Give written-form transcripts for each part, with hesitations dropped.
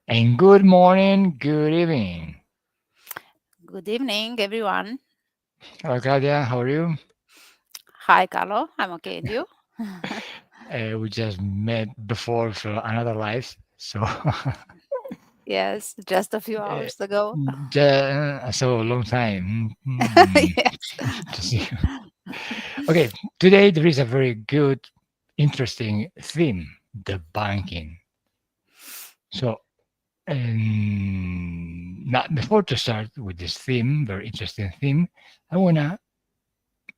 And good morning, good evening. Good evening, everyone. Hello, Claudia. How are you? Hi, Carlo. I'm okay. And you? We just met before for another life, so Yes, just a few uh, hours ago. so long time Yes. to see you. Okay, today there is a very good, interesting theme: the banking. So, now before to start with this theme, very interesting theme, I wanna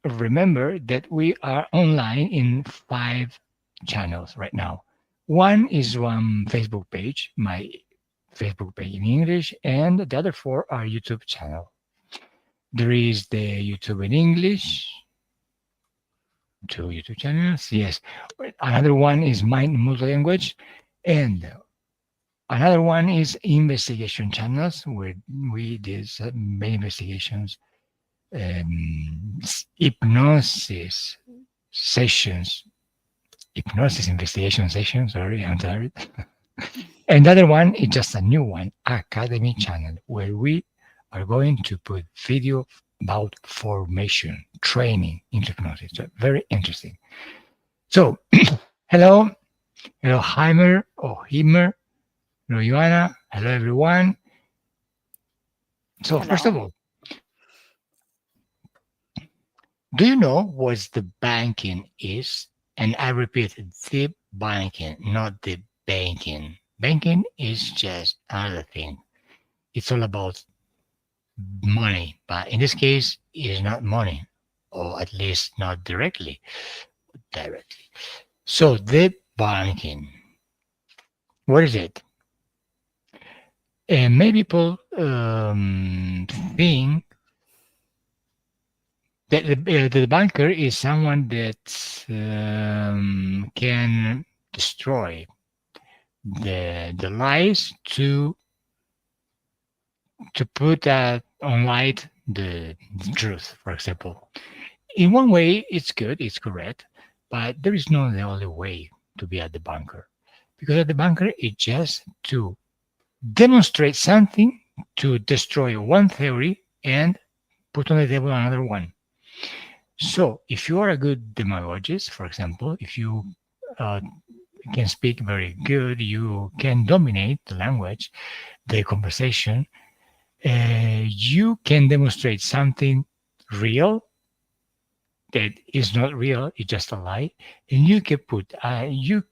remember that we are online in 5 channels right now. One is one Facebook page, my Facebook page in English, and the other four are YouTube channel. There is the YouTube in English, 2 YouTube channels. Yes, another one is Mind Multi-Language, and another one is investigation channels where we did many investigations, hypnosis sessions, hypnosis investigation session. Sorry, I'm tired. And the other one is just a new one, Academy channel, where we are going to put video about formation, training in hypnosis. So very interesting. So, hello, hello, Heimer or Himer, hello, Joanna, hello, everyone. So, first of Hello. all, do you know what the banking is? And I repeat, the banking, not the banking. Banking is just another thing. It's all about money, but in this case, it's not money, or at least not directly. So the banking, what is it? And many people think that the banker is someone that can destroy the lies to put on light the truth. For example, in one way, it's good, it's correct, but there is not the only way to be at the bunker. Because at the bunker, it's just to demonstrate something, to destroy one theory and put on the table another one. So, if you are a good demagogist, for example, if you uh, can speak very good, you can dominate the language, the conversation, you can demonstrate something real that is not real, it's just a lie, and you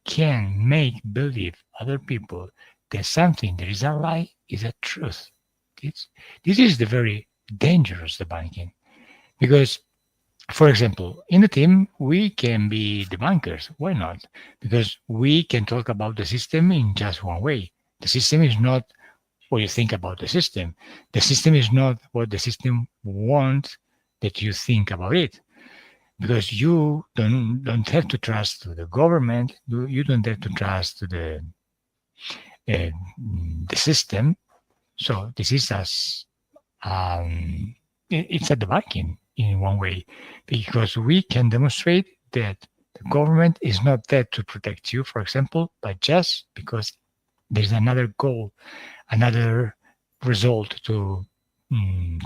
can make believe other people that something that is a lie is a truth. This, this is the very dangerous debunking because, for example, in the team we can be debunkers. Why not? Because we can talk about the system in just one way. The system is not what you think about the system. The system is not what the system wants that you think about it because you don't have to trust to the government. You don't have to trust to uh, the system. So this is as it's a debunking in one way because we can demonstrate that the government is not there to protect you, for example, but just because there's another goal, another result to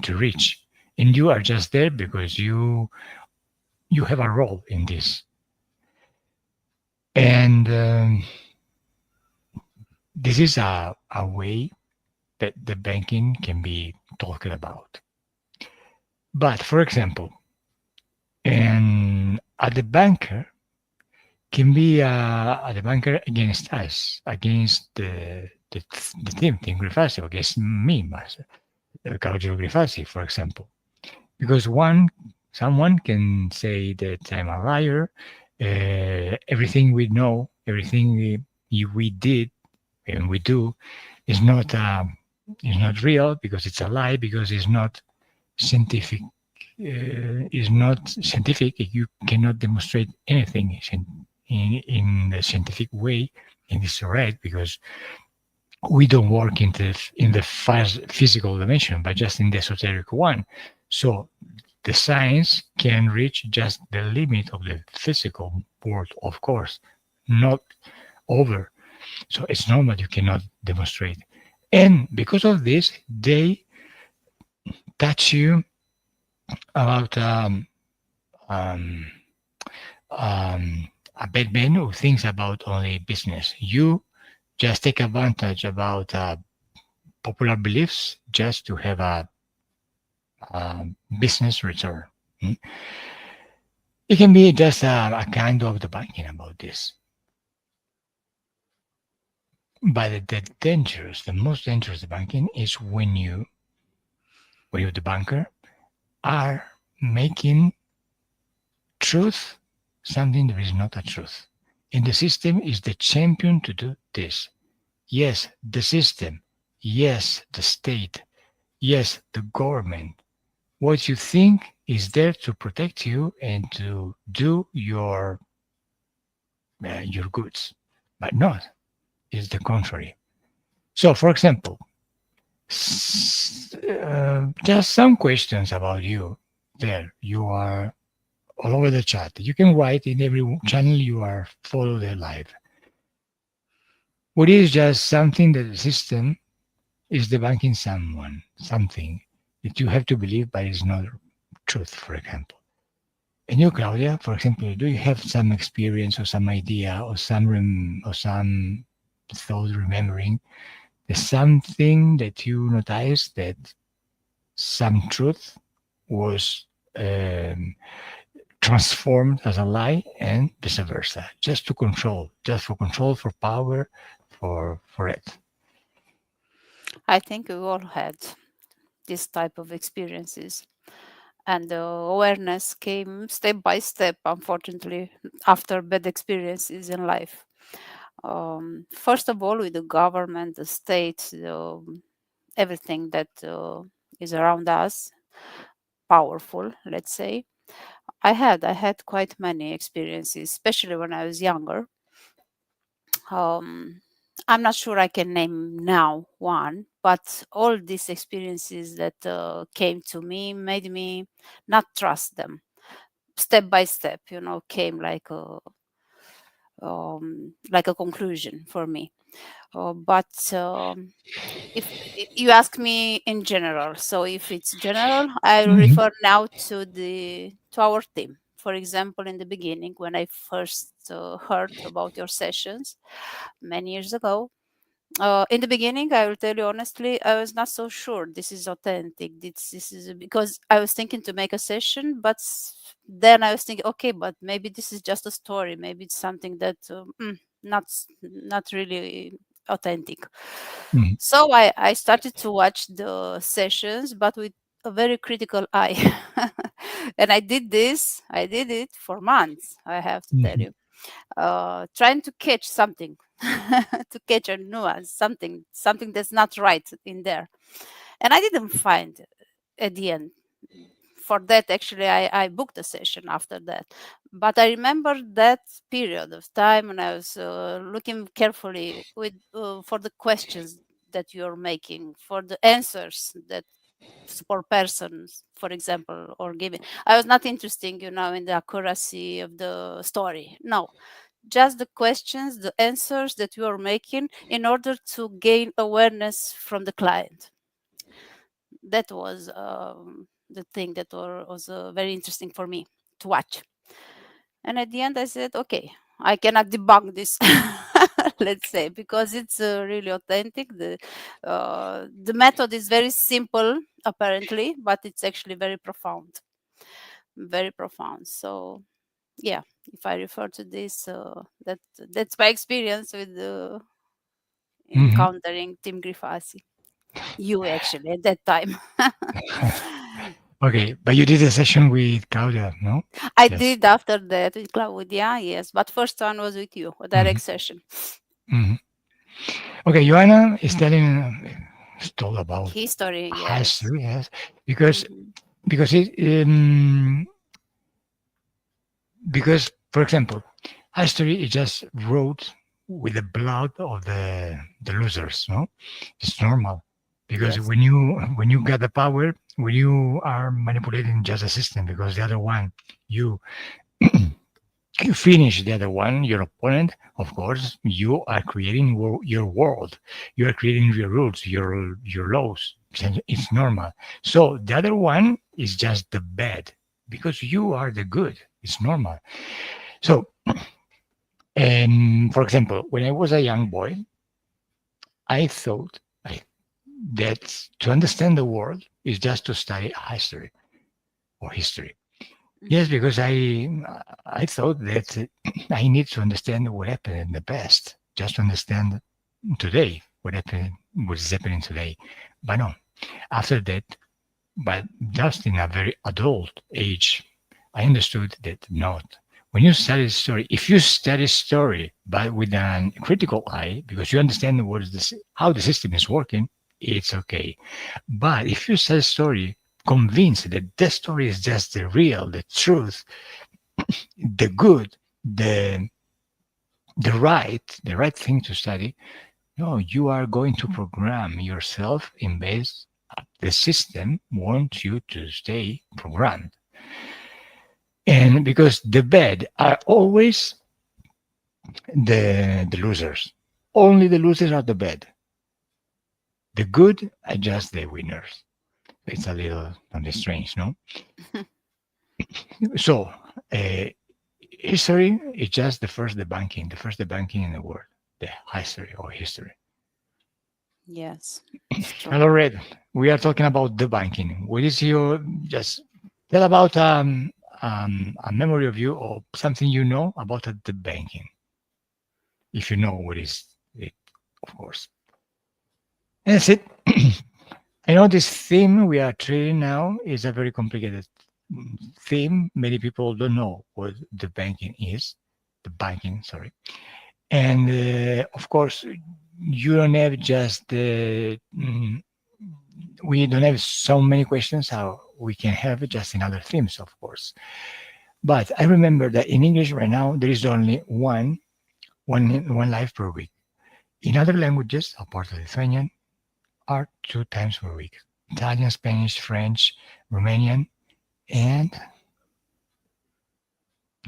reach, and you are just there because you have a role in this. And this is a way that the banking can be talked about. But for example, and at the banker can be at the banker against us, against the team, Team Grifasi, against me, Calogero Grifasi, for example. Because someone can say that I'm a liar, everything we know, everything we did and we do is not real because it's a lie because it's not scientific. Is not scientific. You cannot demonstrate anything in the scientific way, and it's correct because we don't work in the physical dimension, but just in the esoteric one. So the science can reach just the limit of the physical world, of course, not over. So it's normal you cannot demonstrate. And because of this, they touch you about um, a bad man who thinks about only business. You just take advantage about popular beliefs just to have a business return. Mm. It can be just a kind of debunking about this. But the dangerous, the most dangerous debunking is when you, the banker, are making truth something that is not a truth. And the system is the champion to do this. Yes, the system. Yes, the state. Yes, the government. What you think is there to protect you and to do your goods, but not. It's the contrary. So, for example, just some questions about you. There, you are all over the chat. You can write in every channel you are follow the live. What is just something that the system is debunking someone, something that you have to believe, but is not truth, for example. And you, Claudia, for example, do you have some experience or some idea or some thought remembering there's something that you noticed that some truth was um, transformed as a lie and vice versa, just to control, just for control, for power, for it. I think we all had this type of experiences. And the awareness came step by step, unfortunately, after bad experiences in life. First of all, with the government, the state, everything that is around us, powerful, let's say. I had quite many experiences, especially when I was younger. Um, I'm not sure I can name now one, but all these experiences that came to me made me not trust them. Step by step, came like a conclusion for me. But if you ask me in general, so if it's general, I Mhm. refer now to our team. For example, in the beginning, when I first heard about your sessions many years ago, in the beginning, I will tell you honestly, I was not so sure this is authentic. This is because I was thinking to make a session, but then I was thinking, okay, but maybe this is just a story. Maybe it's something that not really authentic. Mhm. So I started to watch the sessions, but with a very critical eye. And I did it for months, I have to tell Mhm. you, trying to catch something, to catch a nuance, something that's not right in there. And I didn't find at the end. For that, actually, I booked a session after that. But I remember that period of time when I was looking carefully with for the questions that you're making, for the answers that support persons, for example, or giving. I was not interested, in the accuracy of the story. No, just the questions, the answers that you are making in order to gain awareness from the client. That was the thing that was very interesting for me to watch. And at the end, I said, okay, I cannot debunk this, let's say, because it's really authentic. The method is very simple, apparently, but it's actually very profound, very profound. So yeah, if I refer to this, that's my experience with Mhm. encountering Tim Grifasi. You actually at that time. Okay, but you did a session with Claudia, no? I Yes. did after that with Claudia, yes, but first one was with you, a Mhm. direct session. Mhm. Okay, Joanna is telling is told about History, yes. history, yes, because Hmm. because it because for example, history is just wrote with the blood of the losers, no? It's normal because Yes. when you get the power, when you are manipulating just a system, because the other one you you finish the other one, your opponent, of course, you are creating your world. You are creating your rules, your laws. It's normal. So the other one is just the bad because you are the good. It's normal. So, for example, when I was a young boy, I thought that to understand the world is just to study history. Yes, Mhm. because I thought that I need to understand what happened in the past, just to understand today what is happening today. But no, after that, but just in a very adult age, I understood that not. When you study story, if you study story but with a critical eye, because you understand what is this, how the system is working, it's okay. But if you study story convinced that the story is just the real, the truth, the good, the right thing to study, no, you are going to program yourself in base the system wants you to stay programmed. And because the bad are always the losers. Only the losers are the bad. The good are just the winners. It's a little strange, no? So, uh, history is just the first debunking in the world, the history or history. Yes, it's true. Hello, Red. We are talking about debunking. What is your just tell about a memory of you or something you know about a debunking, if you know what is it, of course. And that's it. I know this theme we are treating now is a very complicated theme. Many people don't know what the banking is, the banking, sorry. And of course, you don't have just we don't have so many questions how we can have just in other themes, of course. But I remember that in English right now there is only one live per week. In other languages, apart of Lithuanian, are 2 times per week. Italian, Spanish, French, Romanian, and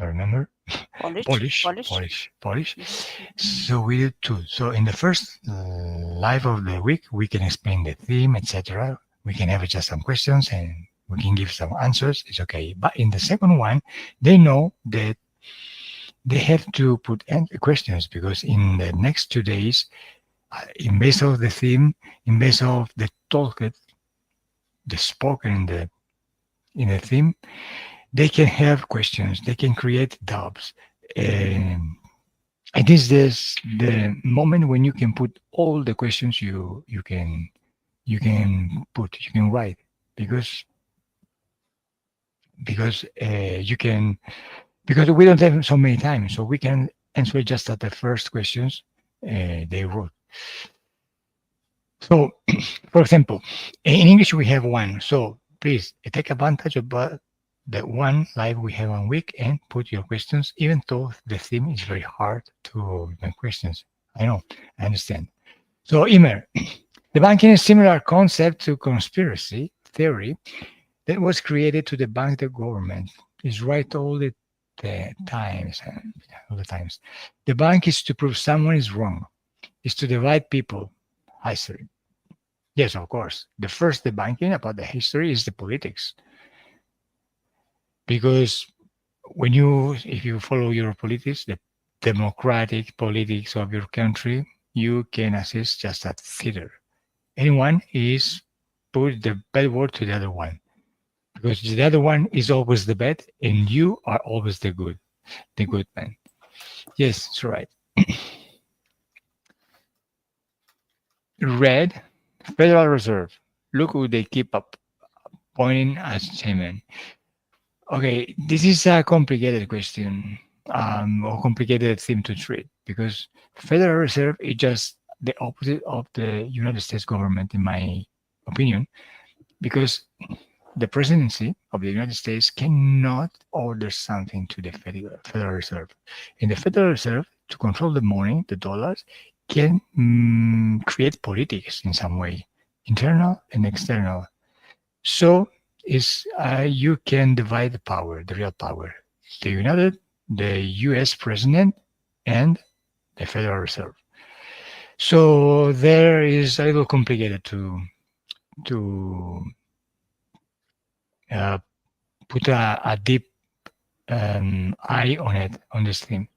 I remember Polish, Polish, Polish. Polish, Polish. Mhm. So we do two. So in the first live of the week, we can explain the theme, etc. We can have just some questions and we can give some answers. It's okay. But in the second one, they know that they have to put questions because in the next 2 days, in base of the theme, in base of the talk, the spoken in the theme, they can have questions. They can create doubts. Um, it is this the moment when you can put all the questions you can write because you can because we don't have so many times, so we can answer just at the first questions they wrote. So, for example, in English we have one. So please take advantage of the one live we have one week and put your questions, even though the theme is very hard to make questions. I know, I understand. So, Imer, debunking is a similar concept to conspiracy theory that was created to debunk the government. Is right the times, all the times. Debunk is to prove someone is wrong. Is to divide people. History. Yes, of course. The first debunking about the history is the politics, because if you follow your politics, the democratic politics of your country, you can assist just at theater. Anyone is put the bad word to the other one because the other one is always the bad and you are always the good man. Yes, that's right. Red, Federal Reserve. Look who they keep up pointing as chairman. Okay, this is a complicated question, or complicated theme to treat because Federal Reserve is just the opposite of the United States government, in my opinion, because the presidency of the United States cannot order something to the Federal Reserve. And the Federal Reserve, to control the money, the dollars, can create politics in some way, internal and external. So is you can divide the power, the real power. The United the US president and the Federal Reserve. So there is a little complicated to uh, put a deep eye on it on this thing.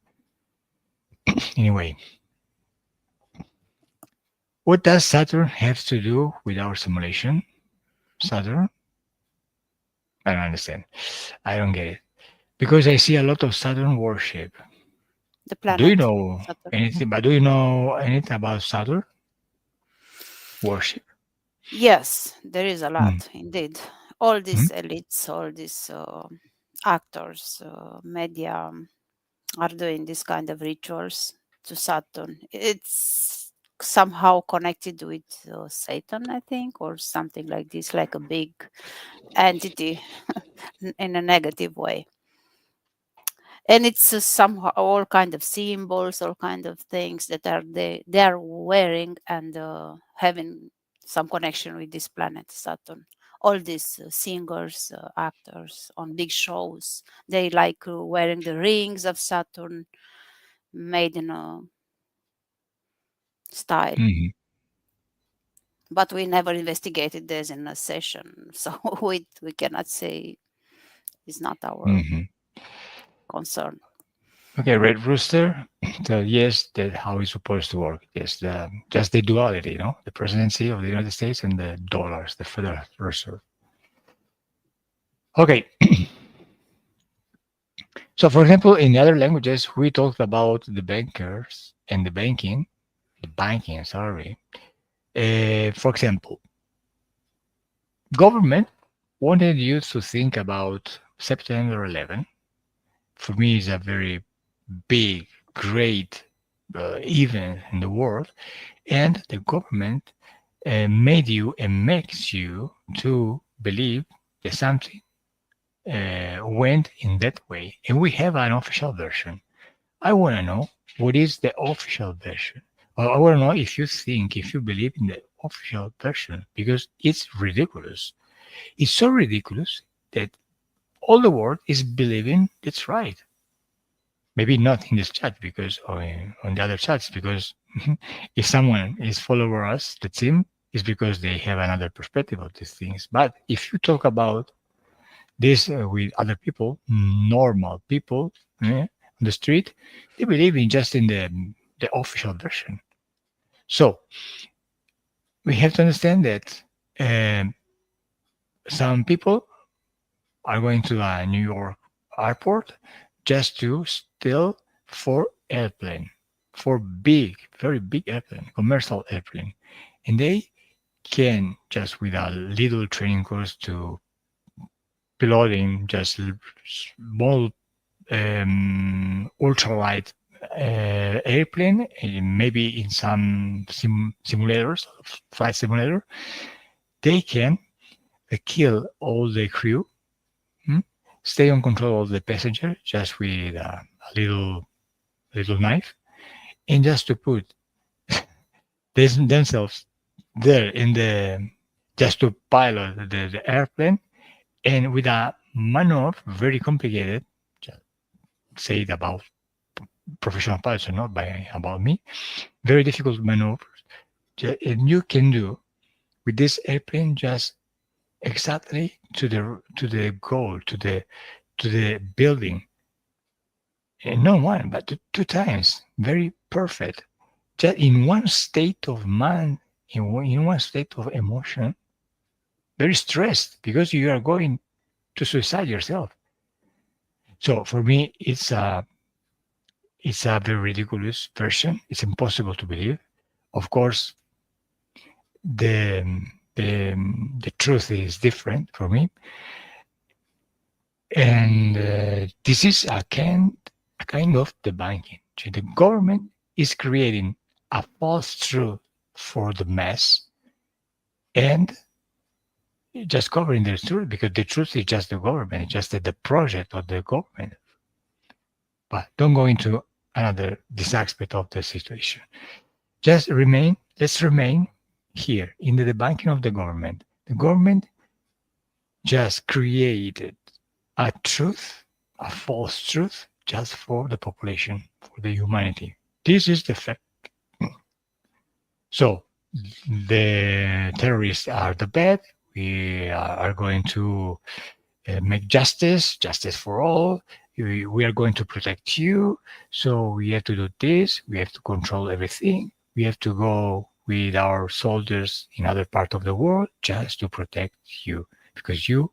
Anyway, what does Saturn have to do with our simulation? Saturn? I don't understand. I don't get it because I see a lot of Saturn worship. The Do you planet know Saturn. anything? But do you know anything about Saturn worship? Yes, there is a Mm. lot indeed. All Mm. these elites, all these actors, media are doing this kind of rituals to Saturn. It's somehow connected with Satan, I think, or something like this, like a big entity in a negative way. And it's somehow all kind of symbols, all kind of things that they are wearing and having some connection with this planet Saturn. All these singers, actors on big shows, they like wearing the rings of Saturn made in a style. Hmm. But we never investigated this in a session, so we cannot say it's not our Hmm. concern. Okay, Red Rooster. So yes, that how it's supposed to work. Yes, the just the duality, the presidency of the United States and the dollars, the Federal Reserve. Okay, so for example, in the other languages, we talked about the bankers and the banking. Sorry. For example, government wanted you to think about September 11. For me, is a very big, great event in the world, and the government made you and makes you to believe that something went in that way. And we have an official version. I want to know what is the official version. Or I want to know if you believe in the official version, because it's ridiculous. It's so ridiculous that all the world is believing it's right. Maybe not in this chat because or on the other chats because if someone is follower us the team is because they have another perspective of these things. But if you talk about this with other people, normal people on the street, they believe in just in the official version. So we have to understand that um, some people are going to a New York airport just to steal for airplane, for big, very big airplane, commercial airplane, and they can just with a little training course to piloting just small ultralight airplane, maybe in some simulators, flight simulator, they can kill all the crew. Hmm? Stay on control of the passenger just with a little knife, and just to put themselves there in the just to pilot the airplane, and with a maneuver very complicated. Just say it about professional pilots, not by about me. Very difficult maneuvers, and you can do with this airplane just exactly to the goal to the building. And not one, but two times. Very perfect. Just in one state of mind, in one state of emotion, very stressed because you are going to suicide yourself. So for me, it's a very ridiculous version. It's impossible to believe. Of course, the the truth is different for me, and this is a kind of debunking. So the government is creating a false truth for the mass and just covering the truth because the truth is just the government, it's just the project of the government. But don't go into another this aspect of the situation. Let's remain here in the debunking of the government. The government just created a truth, a false truth, just for the population, for the humanity. This is the fact. So the terrorists are the bad. We are going to make justice for all. We are going to protect you. So we have to do this. We have to control everything. We have to go with our soldiers in other part of the world just to protect you because you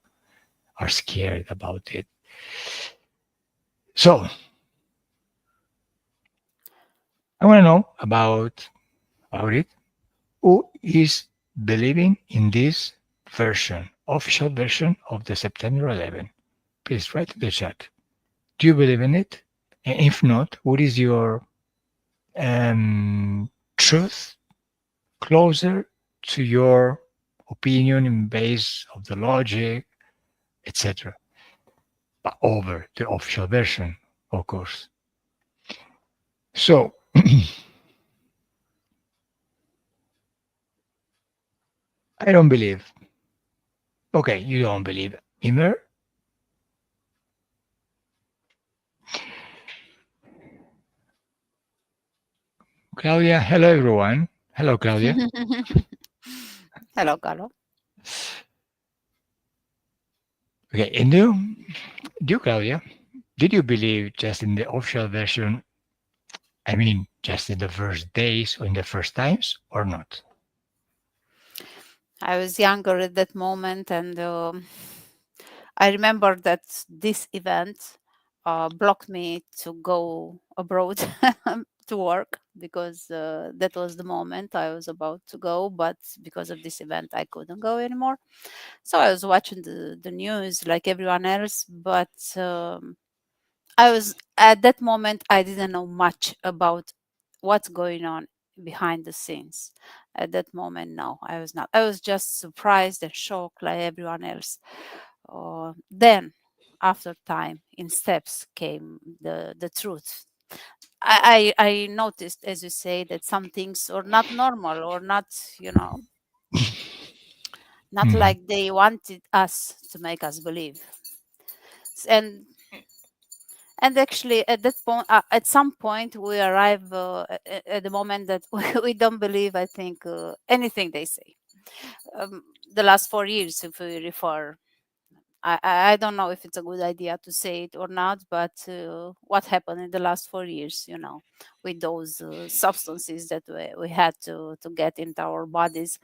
are scared about it. So I want to know about it. Who is believing in this version, official version of the September 11? Please write in the chat. Do you believe in it? And if not, what is your truth closer to your opinion in base of the logic, etc. But over the official version, of course. So I don't believe. Okay, you don't believe. Immer? Claudia, hello everyone. Hello, Claudia. Hello, Carlo. Okay, and do Claudia, did you believe just in the official version? I mean, just in the first days or in the first times, or not? I was younger at that moment, and I remember that this event blocked me to go abroad to work because that was the moment I was about to go. But because of this event, I couldn't go anymore. So I was watching the news like everyone else, but I was at that moment, I didn't know much about what's going on behind the scenes. At that moment, no, I was not. I was just surprised and shocked like everyone else. Then, after time, in steps came the truth. I noticed, as you say, that some things are not normal or not, you know, not Mhm. like they wanted us to make us believe. And actually, at that point, at some point, we arrive at the moment that we don't believe. I think anything they say. The last 4 years, if we refer, I don't know if it's a good idea to say it or not, but what happened in the last 4 years, with those substances that we had to get into our bodies,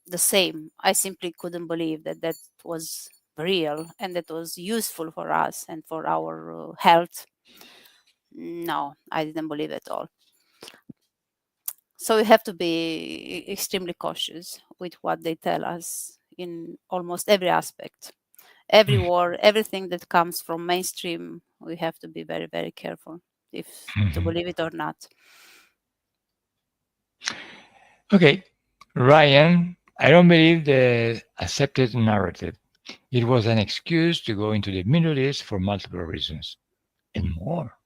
the same. I simply couldn't believe that that was real and that was useful for us and for our health. No, I didn't believe at all. So we have to be extremely cautious with what they tell us in almost every aspect. Every word, everything that comes from mainstream, we have to be very, very careful if to Mhm. believe it or not. Okay, Ryan, I don't believe the accepted narrative. It was an excuse to go into the Middle East for multiple reasons and more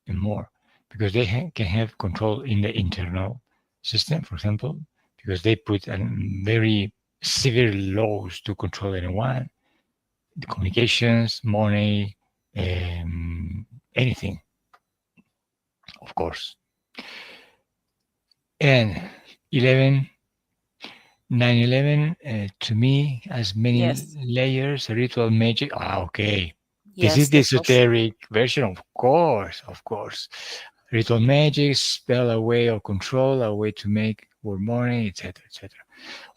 and more because they can have control in the internal system, for example, because they put very severe laws to control anyone, the communications, money, anything, of course. And 11 9/11 to me has many Yes, layers, ritual magic. Okay. This is yes, the that was esoteric version, of course, of course. Ritual magic, spell a way of control, a way to make more money, etc., etc.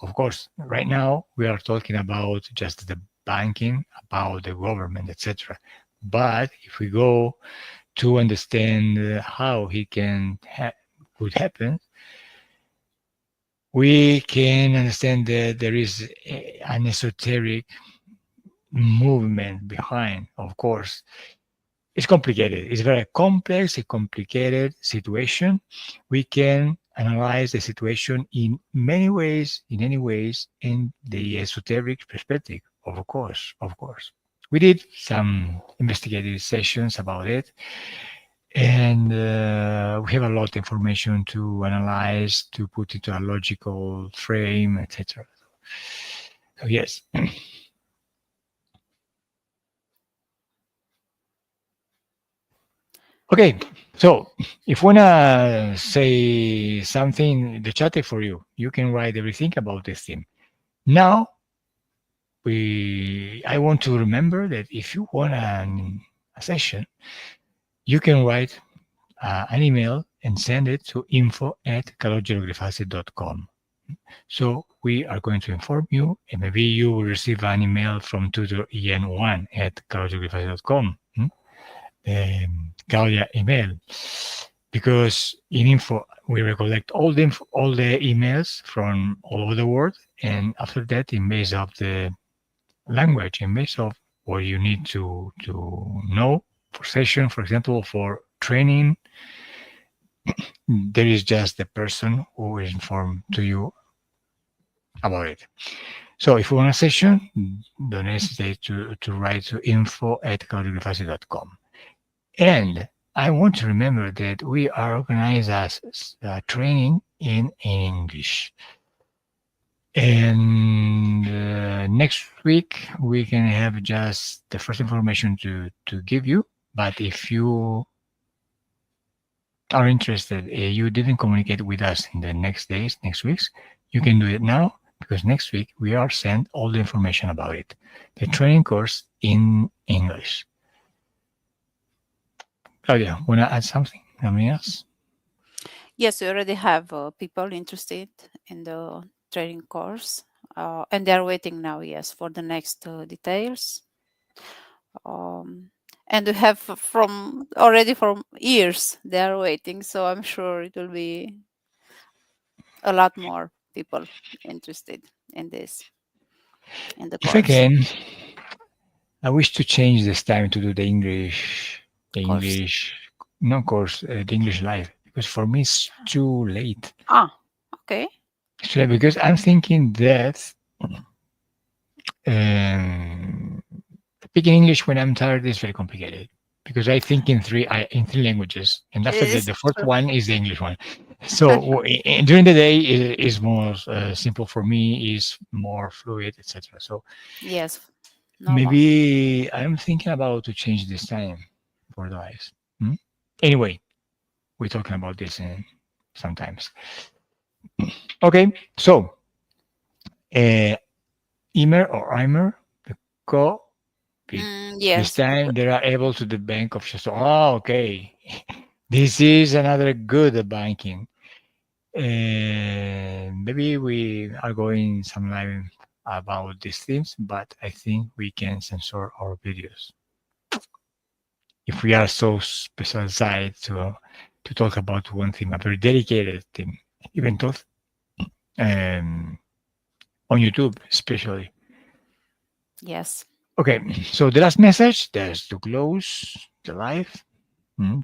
Of course, right now we are talking about just the banking, about the government, etc. But if we go to understand how it could happen, we can understand that there is an esoteric movement behind, of course. It's complicated. It's very complex, a complicated situation. We can analyze the situation in many ways, in any ways, in the esoteric perspective, of course, of course. We did some investigative sessions about it, and we have a lot of information to analyze, to put into a logical frame, etc. So yes. Okay, so if you wanna say something, the chat is for you. You can write everything about this theme. Now, I want to remember that if you want a session, you can write an email and send it to info@calogerogrifasi.com. So we are going to inform you, and maybe you will receive an email from tutor en1@calogerogrifasi.com. Claudia email, because in info we recollect all the emails from all over the world, and after that, in base of the language, in base of what you need to know for session, for example, for training, there is just the person who is informed to you about it. So if you want a session, don't hesitate to write to info@claudiogrifasi.com. And I want to remember that we are organized as training in English. And next week we can have just the first information to give you. But if you are interested, you didn't communicate with us in the next days, next weeks, you can do it now, because next week we are sent all the information about it. The training course in English. Claudia, wanna add something? Something else? Yes, we already have people interested in the training course, and they are waiting now, yes, for the next details. And we have from already from years they are waiting, so I'm sure it will be a lot more people interested in this, in the If I course can, I wish to change this time to do the course. English, no course, the English live, because for me it's too late. Ah, okay. It's too late because I'm thinking that um, speaking English when I'm tired is very complicated, because I think in three languages, and after that, It's the fourth true. one is the English one. So during the day is more simple for me, is more fluid, etc. So Yes, normal. maybe I'm thinking about to change this time for the lives. Hmm? Anyway, we're talking about this sometimes. Okay, so uh, Emer or Eimer, the co this Yes. time they are able to the bank of Shasta. Oh, okay. This is another good banking. Maybe we are going some live about these themes, but I think we can censor our videos if we are so specialized to talk about one theme, a very dedicated theme, even though um, on YouTube especially. Yes. Okay, so the last message, that's to close the live.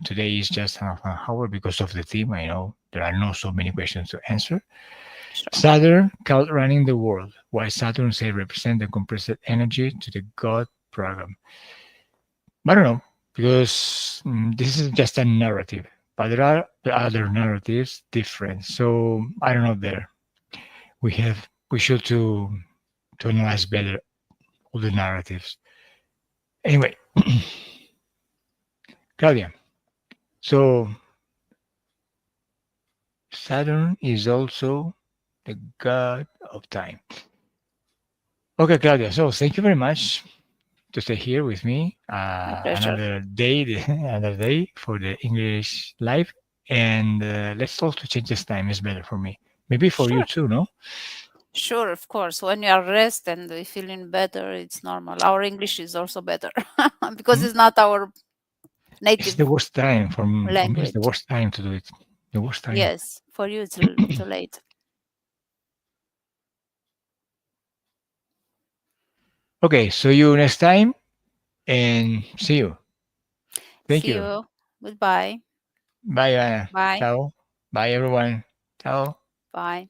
Today is just half an hour because of the theme. I know there are not so many questions to answer. Sure. Saturn called running the world. Why Saturn say represent the compressed energy to the God program? I don't know, because this is just a narrative, but there are other narratives different. So I don't know. There we should to analyze better all the narratives. Anyway, Claudia. So Saturn is also the god of time. Okay, Claudia. So thank you very much to stay here with me. My pleasure. Another day, another day for the English live, and let's also change this time. It's better for me. Maybe for you Sure. too, no? Sure, of course. When you are rest and feeling better, it's normal. Our English is also better because Hmm? it's not our It's native the worst time for me. It's the language. worst time to do it. The worst time. Yes, for you it's too late. Okay, so you next time, and see you. Thank See you. you. Goodbye. Bye, Anna. Bye. Ciao. Bye, everyone. Ciao. Bye.